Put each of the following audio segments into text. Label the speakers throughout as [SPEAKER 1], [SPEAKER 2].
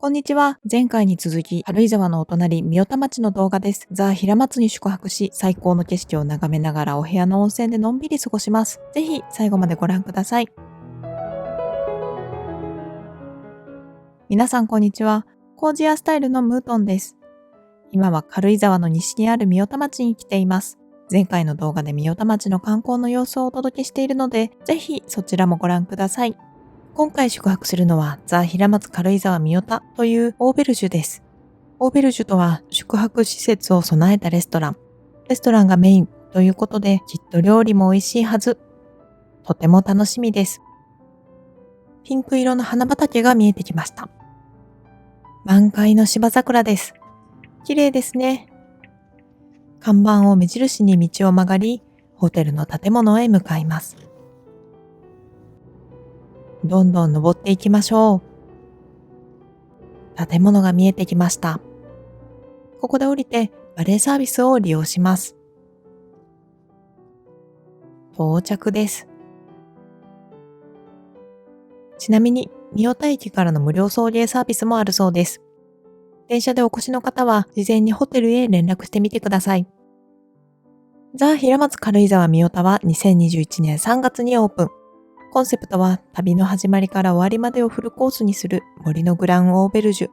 [SPEAKER 1] こんにちは。前回に続き、軽井沢のお隣、三代田町の動画です。ザ・平松に宿泊し、最高の景色を眺めながらお部屋の温泉でのんびり過ごします。ぜひ、最後までご覧ください。皆さん、こんにちは。コージアスタイルのムートンです。今は軽井沢の西にある三代田町に来ています。前回の動画で三代田町の観光の様子をお届けしているので、ぜひそちらもご覧ください。今回宿泊するのはザ・平松軽井沢三代田というオーベルジュです。オーベルジュとは宿泊施設を備えたレストラン。レストランがメインということできっと料理も美味しいはず。とても楽しみです。ピンク色の花畑が見えてきました。満開の芝桜です。綺麗ですね。看板を目印に道を曲がり、ホテルの建物へ向かいます。どんどん登っていきましょう。建物が見えてきました。ここで降りてバレーサービスを利用します。到着です。ちなみに、三代田駅からの無料送迎サービスもあるそうです。電車でお越しの方は事前にホテルへ連絡してみてください。ザ・平松軽井沢三代田は2021年3月にオープン。コンセプトは旅の始まりから終わりまでをフルコースにする森のグランオーベルジュ。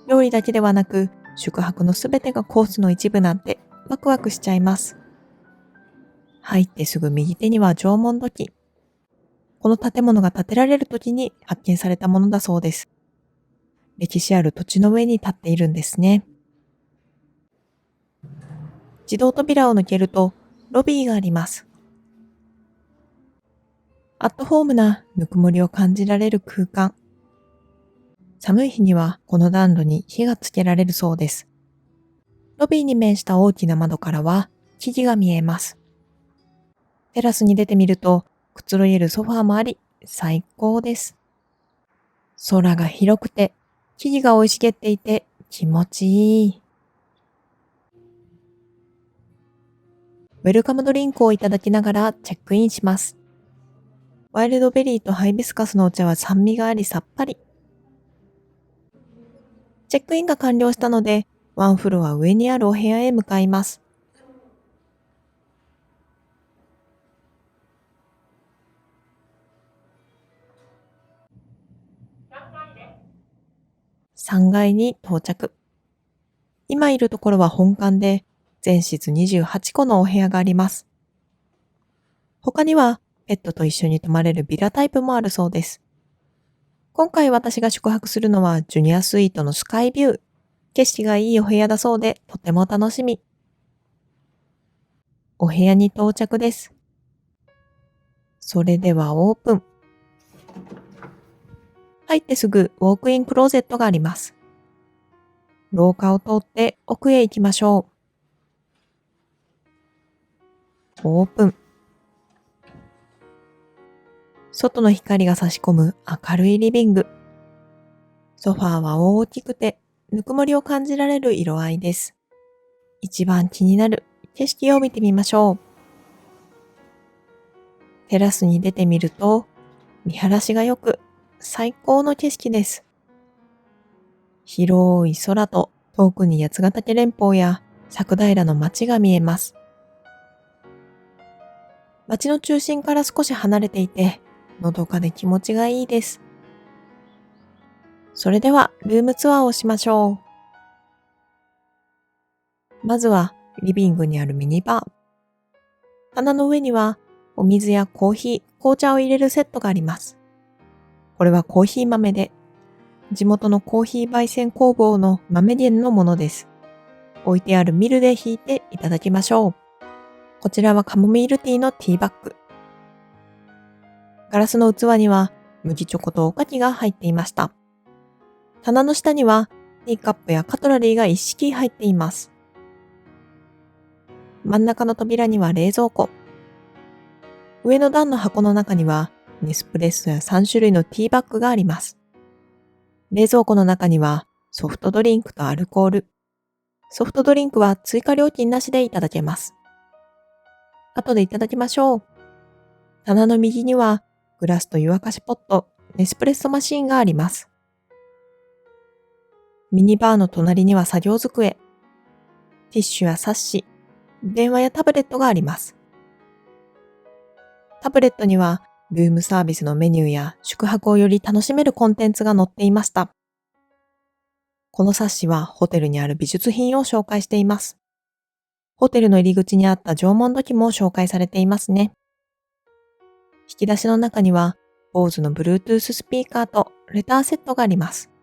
[SPEAKER 1] 料理だけではなく、宿泊のすべてがコースの一部なんてワクワクしちゃいます。入ってすぐ右手には縄文土器。この建物が建てられる時に発見されたものだそうです。歴史ある土地の上に立っているんですね。自動扉を抜けるとロビーがあります。アットホームなぬくもりを感じられる空間。寒い日にはこの暖炉に火がつけられるそうです。ロビーに面した大きな窓からは木々が見えます。テラスに出てみるとくつろげるソファーもあり最高です。空が広くて木々が生い茂っていて気持ちいい。ウェルカムドリンクをいただきながらチェックインします。ワイルドベリーとハイビスカスのお茶は酸味がありさっぱり。チェックインが完了したので、ワンフロア上にあるお部屋へ向かいます。3階に到着。今いるところは本館で、全室28個のお部屋があります。他には、ペットと一緒に泊まれるビラタイプもあるそうです。今回私が宿泊するのはジュニアスイートのスカイビュー。景色がいいお部屋だそうで、とても楽しみ。お部屋に到着です。それではオープン。入ってすぐウォークインクローゼットがあります。廊下を通って奥へ行きましょう。オープン。外の光が差し込む明るいリビング。ソファーは大きくてぬくもりを感じられる色合いです。一番気になる景色を見てみましょう。テラスに出てみると見晴らしが良く最高の景色です。広い空と遠くに八ヶ岳連峰や佐久平の街が見えます。街の中心から少し離れていて、のどかで気持ちがいいです。それではルームツアーをしましょう。まずはリビングにあるミニバー。棚の上にはお水やコーヒー、紅茶を入れるセットがあります。これはコーヒー豆で、地元のコーヒー焙煎工房の豆源のものです。置いてあるミルでひいていただきましょう。こちらはカモミールティーのティーバッグ。ガラスの器には麦チョコとおかきが入っていました。棚の下にはティーカップやカトラリーが一式入っています。真ん中の扉には冷蔵庫。上の段の箱の中にはネスプレッソや3種類のティーバッグがあります。冷蔵庫の中にはソフトドリンクとアルコール。ソフトドリンクは追加料金なしでいただけます。後でいただきましょう。棚の右にはグラスと湯沸かしポット、ネスプレッソマシーンがあります。ミニバーの隣には作業机、ティッシュや冊子、電話やタブレットがあります。タブレットにはルームサービスのメニューや宿泊をより楽しめるコンテンツが載っていました。この冊子はホテルにある美術品を紹介しています。ホテルの入り口にあった縄文土器も紹介されていますね。引き出しの中には、BOSE の Bluetooth スピーカーとレターセットがあります。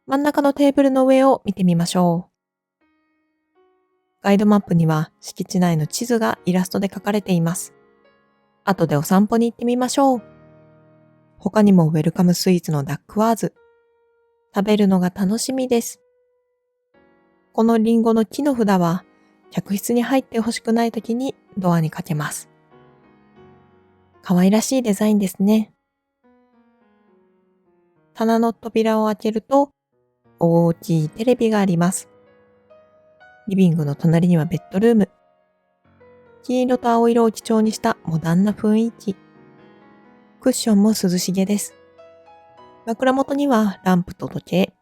[SPEAKER 1] 真ん中のテーブルの上を見てみましょう。ガイドマップには敷地内の地図がイラストで描かれています。後でお散歩に行ってみましょう。他にもウェルカムスイーツのダックワーズ。食べるのが楽しみです。このリンゴの木の札は、客室に入ってほしくない時にドアにかけます。可愛らしいデザインですね。棚の扉を開けると、大きいテレビがあります。リビングの隣にはベッドルーム。黄色と青色を基調にしたモダンな雰囲気。クッションも涼しげです。枕元にはランプと時計。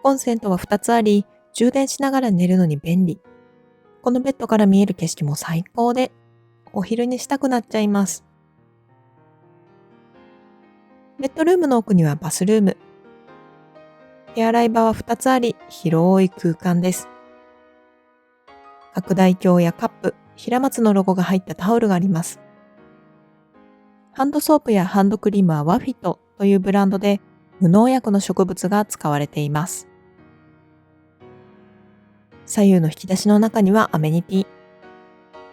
[SPEAKER 1] コンセントは2つあり、充電しながら寝るのに便利。このベッドから見える景色も最高で、お昼寝したくなっちゃいます。ベッドルームの奥にはバスルーム。手洗い場は2つあり、広い空間です。拡大鏡やカップ、平松のロゴが入ったタオルがあります。ハンドソープやハンドクリームはワフィットというブランドで、無農薬の植物が使われています。左右の引き出しの中にはアメニティ。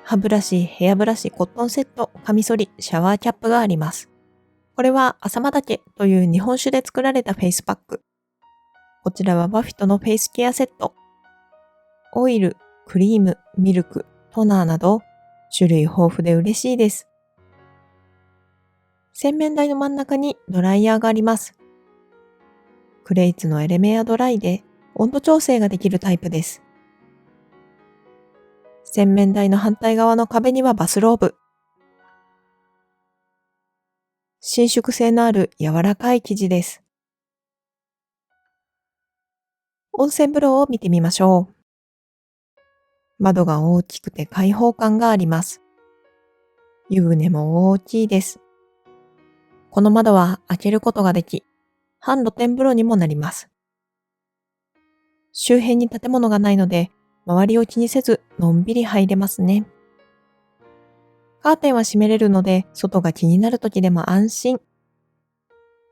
[SPEAKER 1] 歯ブラシ、ヘアブラシ、コットンセット、カミソリ、シャワーキャップがあります。これは浅間岳という日本酒で作られたフェイスパック。こちらはバフィットのフェイスケアセット。オイル、クリーム、ミルク、トナーなど種類豊富で嬉しいです。洗面台の真ん中にドライヤーがあります。クレイツのエレメアドライで温度調整ができるタイプです。洗面台の反対側の壁にはバスローブ。伸縮性のある柔らかい生地です。温泉風呂を見てみましょう。窓が大きくて開放感があります。湯船も大きいです。この窓は開けることができ、半露天風呂にもなります。周辺に建物がないので、周りを気にせずのんびり入れますね。カーテンは閉めれるので、外が気になる時でも安心。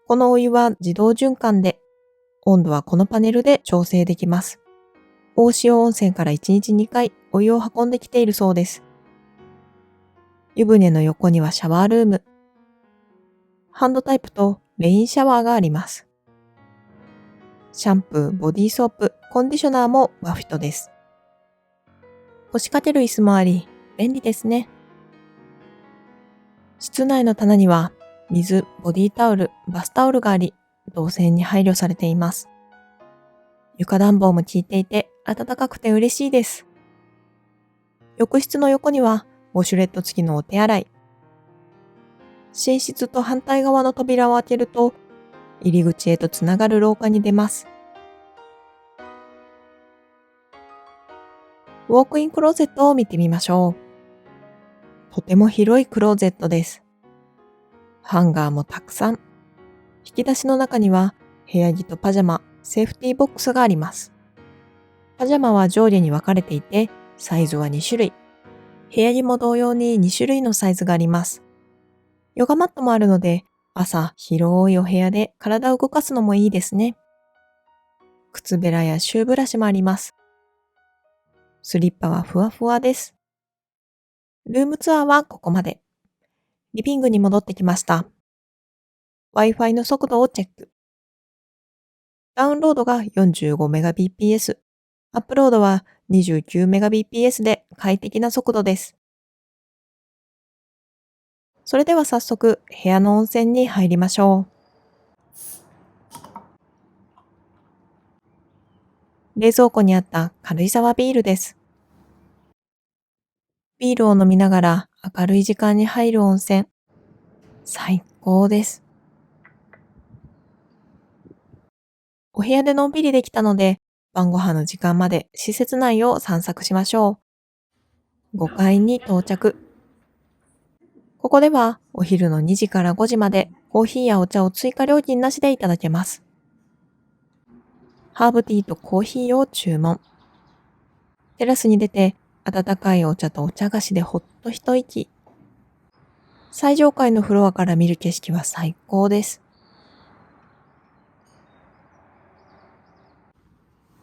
[SPEAKER 1] このお湯は自動循環で、温度はこのパネルで調整できます。大塩温泉から1日2回お湯を運んできているそうです。湯船の横にはシャワールーム。ハンドタイプとレインシャワーがあります。シャンプー、ボディーソープ、コンディショナーもワフィットです。腰掛ける椅子もあり、便利ですね。室内の棚には水、ボディタオル、バスタオルがあり、動線に配慮されています。床暖房も効いていて暖かくて嬉しいです。浴室の横にはウォシュレット付きのお手洗い。寝室と反対側の扉を開けると、入り口へとつながる廊下に出ます。ウォークインクローゼットを見てみましょう。とても広いクローゼットです。ハンガーもたくさん。引き出しの中には部屋着とパジャマ、セーフティーボックスがあります。パジャマは上下に分かれていて、サイズは2種類。部屋着も同様に2種類のサイズがあります。ヨガマットもあるので、朝広いお部屋で体を動かすのもいいですね。靴べらやシューブラシもあります。スリッパはふわふわです。ルームツアーはここまで。リビングに戻ってきました。Wi-Fi の速度をチェック。ダウンロードが 45Mbps、アップロードは 29Mbps で快適な速度です。それでは早速部屋の温泉に入りましょう。冷蔵庫にあった軽井沢ビールです。ビールを飲みながら明るい時間に入る温泉。最高です。お部屋でのんびりできたので、晩ご飯の時間まで施設内を散策しましょう。5階に到着。ここではお昼の2時から5時までコーヒーやお茶を追加料金なしでいただけます。ハーブティーとコーヒーを注文。テラスに出て温かいお茶とお茶菓子でほっと一息。最上階のフロアから見る景色は最高です。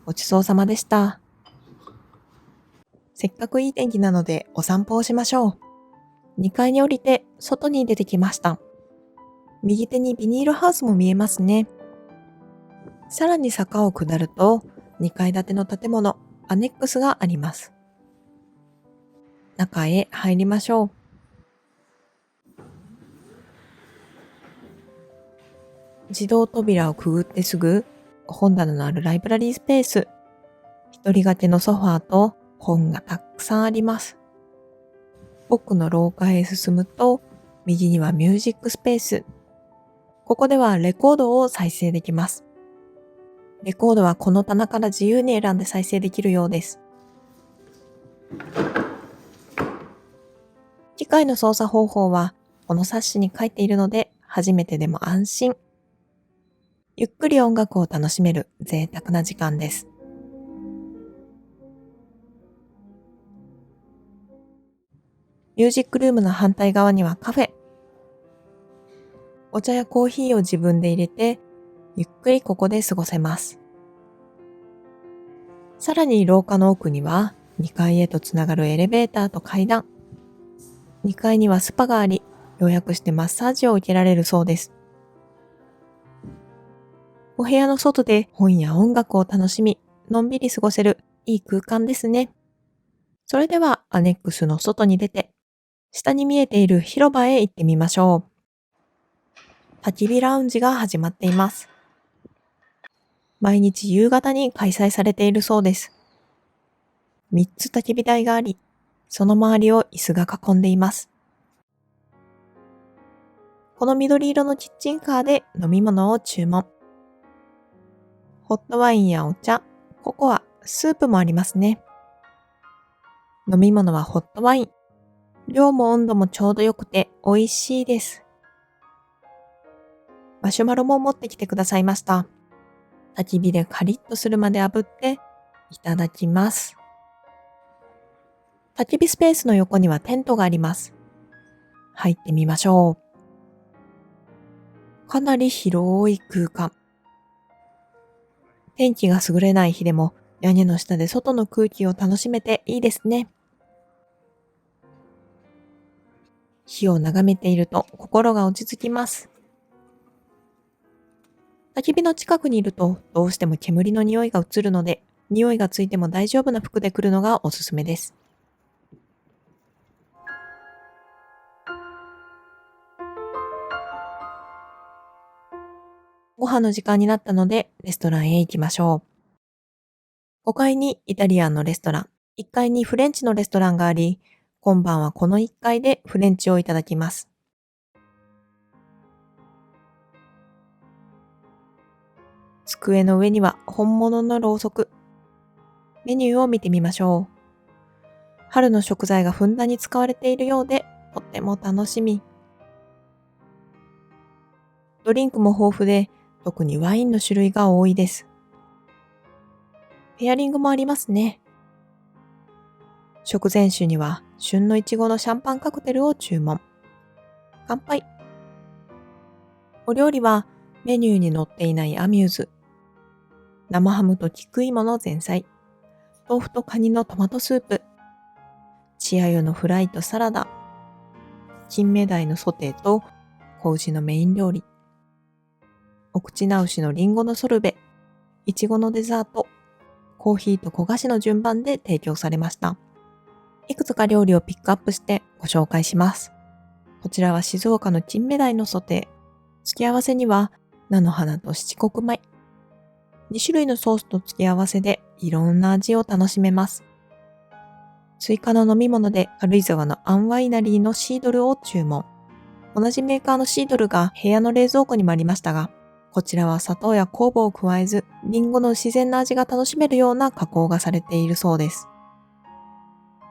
[SPEAKER 1] ごちそうさまでした。せっかくいい天気なのでお散歩をしましょう。2階に降りて外に出てきました。右手にビニールハウスも見えますね。さらに坂を下ると2階建ての建物、アネックスがあります。中へ入りましょう。自動扉をくぐってすぐ、本棚のあるライブラリースペース。一人掛けのソファーと本がたくさんあります。奥の廊下へ進むと、右にはミュージックスペース。ここではレコードを再生できます。レコードはこの棚から自由に選んで再生できるようです。機械の操作方法はこの冊子に書いているので初めてでも安心。ゆっくり音楽を楽しめる贅沢な時間です。ミュージックルームの反対側にはカフェ。お茶やコーヒーを自分で入れて、ゆっくりここで過ごせます。さらに廊下の奥には2階へとつながるエレベーターと階段。2階にはスパがあり、予約してマッサージを受けられるそうです。お部屋の外で本や音楽を楽しみ、のんびり過ごせるいい空間ですね。それではアネックスの外に出て、下に見えている広場へ行ってみましょう。焚き火ラウンジが始まっています。毎日夕方に開催されているそうです。3つ焚き火台があり、その周りを椅子が囲んでいます。この緑色のキッチンカーで飲み物を注文。ホットワインやお茶、ココア、スープもありますね。飲み物はホットワイン。量も温度もちょうどよくて美味しいです。マシュマロも持ってきてくださいました。焚き火でカリッとするまで炙っていただきます。焚き火スペースの横にはテントがあります。入ってみましょう。かなり広い空間。天気が優れない日でも屋根の下で外の空気を楽しめていいですね。火を眺めていると心が落ち着きます。焚き火の近くにいるとどうしても煙の匂いが移るので、匂いがついても大丈夫な服で来るのがおすすめです。ご飯の時間になったのでレストランへ行きましょう。5階にイタリアンのレストラン、1階にフレンチのレストランがあり、今晩はこの1階でフレンチをいただきます。机の上には本物のろうそく。メニューを見てみましょう。春の食材がふんだんに使われているようで、とっても楽しみ。ドリンクも豊富で、特にワインの種類が多いです。ペアリングもありますね。食前酒には旬のいちごのシャンパンカクテルを注文。乾杯。お料理はメニューに載っていないアミューズ。生ハムと菊芋の前菜。豆腐とカニのトマトスープ。チアユのフライとサラダ。金目鯛のソテーと子牛のメイン料理。お口直しのリンゴのソルベ。いちごのデザート。コーヒーと小菓子の順番で提供されました。いくつか料理をピックアップしてご紹介します。こちらは静岡の金目鯛のソテー。付け合わせには菜の花と七穀米。2種類のソースと付け合わせでいろんな味を楽しめます。追加の飲み物で軽井沢のアンワイナリーのシードルを注文。同じメーカーのシードルが部屋の冷蔵庫にもありましたが、こちらは砂糖や酵母を加えず、リンゴの自然な味が楽しめるような加工がされているそうです。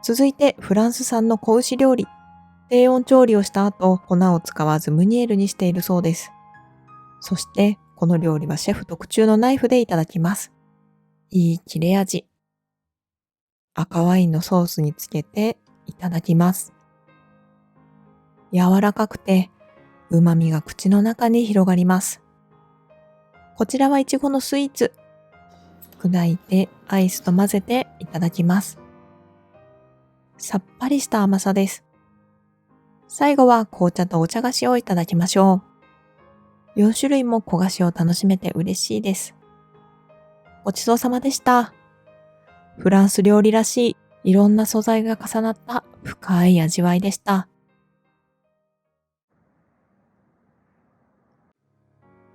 [SPEAKER 1] 続いてフランス産の子牛料理。低温調理をした後、粉を使わずムニエルにしているそうです。そして、この料理はシェフ特注のナイフでいただきます。いい切れ味。赤ワインのソースにつけていただきます。柔らかくて、旨味が口の中に広がります。こちらはイチゴのスイーツ。砕いてアイスと混ぜていただきます。さっぱりした甘さです。最後は紅茶とお茶菓子をいただきましょう。4種類も小菓子を楽しめて嬉しいです。ごちそうさまでした。フランス料理らしいいろんな素材が重なった深い味わいでした。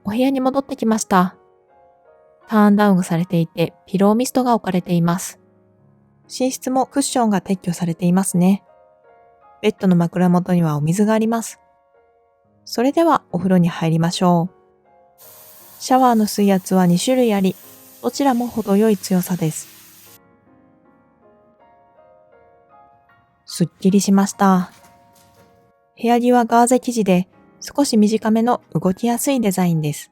[SPEAKER 1] お部屋に戻ってきました。ターンダウンされていてピローミストが置かれています。寝室もクッションが撤去されていますね。ベッドの枕元にはお水があります。それではお風呂に入りましょう。シャワーの水圧は2種類あり、どちらも程よい強さです。すっきりしました。部屋着はガーゼ生地で少し短めの動きやすいデザインです。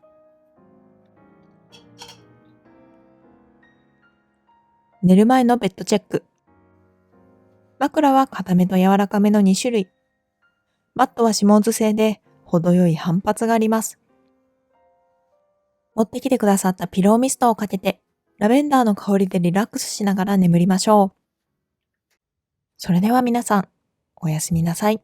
[SPEAKER 1] 寝る前のベッドチェック。枕は硬めと柔らかめの2種類。マットはシモンズ製で程よい反発があります。持ってきてくださったピローミストをかけて、ラベンダーの香りでリラックスしながら眠りましょう。それでは皆さん、おやすみなさい。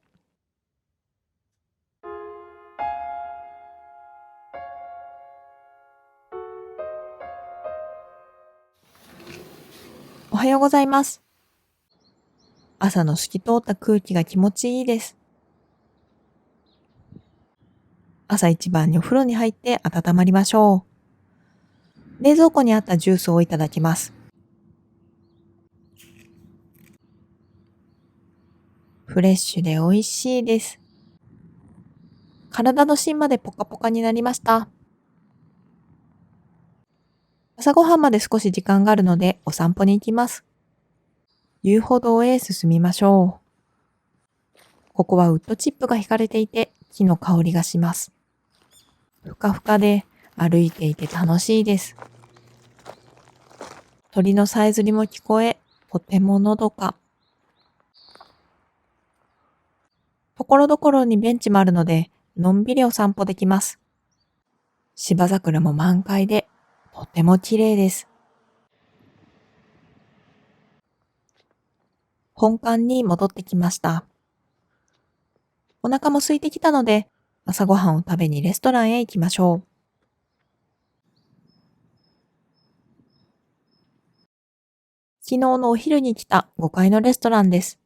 [SPEAKER 1] おはようございます。朝の透き通った空気が気持ちいいです。朝一番にお風呂に入って温まりましょう。冷蔵庫にあったジュースをいただきます。フレッシュで美味しいです。体の芯までポカポカになりました。朝ごはんまで少し時間があるのでお散歩に行きます。遊歩道へ進みましょう。ここはウッドチップが引かれていて木の香りがします。ふかふかで歩いていて楽しいです。鳥のさえずりも聞こえ、とてものどか。ところどころにベンチもあるので、のんびりお散歩できます。芝桜も満開で、とても綺麗です。本館に戻ってきました。お腹も空いてきたので、朝ごはんを食べにレストランへ行きましょう。昨日のお昼に来た5階のレストランです。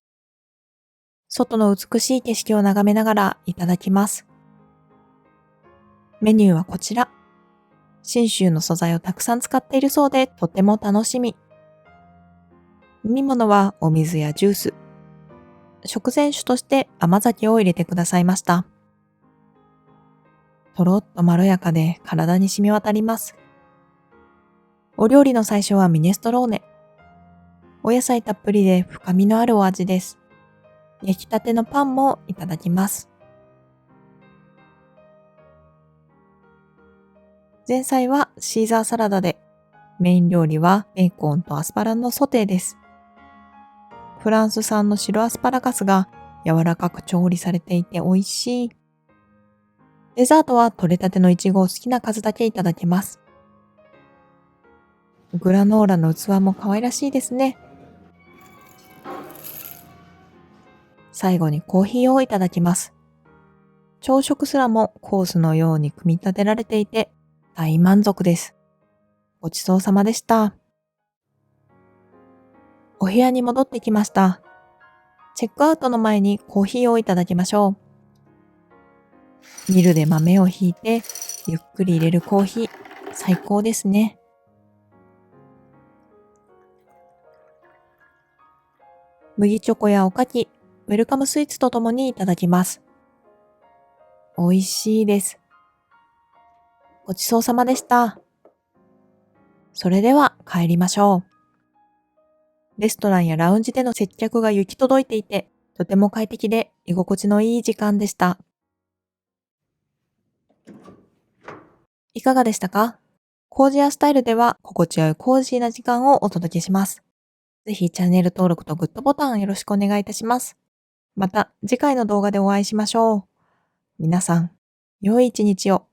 [SPEAKER 1] 外の美しい景色を眺めながらいただきます。メニューはこちら。信州の素材をたくさん使っているそうでとても楽しみ。飲み物はお水やジュース。食前酒として甘酒を入れてくださいました。とろっとまろやかで体に染み渡ります。お料理の最初はミネストローネ。お野菜たっぷりで深みのあるお味です。焼きたてのパンもいただきます。前菜はシーザーサラダで、メイン料理はベーコンとアスパラのソテーです。フランス産の白アスパラガスが柔らかく調理されていて美味しい。デザートは取れたてのイチゴを好きな数だけいただけます。グラノーラの器も可愛らしいですね。最後にコーヒーをいただきます。朝食すらもコースのように組み立てられていて大満足です。ごちそうさまでした。お部屋に戻ってきました。チェックアウトの前にコーヒーをいただきましょう。ミルで豆をひいてゆっくり入れるコーヒー、最高ですね。麦チョコやおかき、ウェルカムスイーツとともにいただきます。美味しいです。ごちそうさまでした。それでは帰りましょう。レストランやラウンジでの接客が行き届いていて、とても快適で居心地のいい時間でした。いかがでしたか？コージアスタイルでは心地よいコージーな時間をお届けします。ぜひチャンネル登録とグッドボタンよろしくお願いいたします。また次回の動画でお会いしましょう。皆さん、良い一日を。